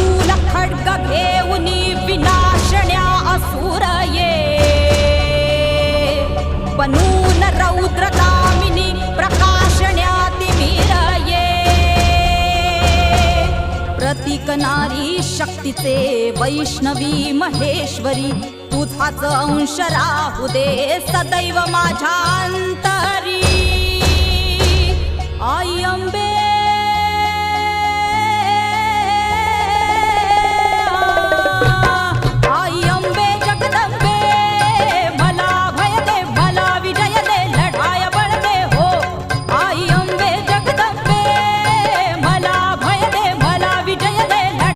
शूल खड्ग घेऊनी विनाशण्या असुर ये बनून रौद्रगामिनी प्रकाशण्या तिमिर ये प्रतीक नारी शक्तीचे वैष्णवी महेश्वरी तुझाच अंश राहू दे सदैव माझ्या अंतरी आई अंबे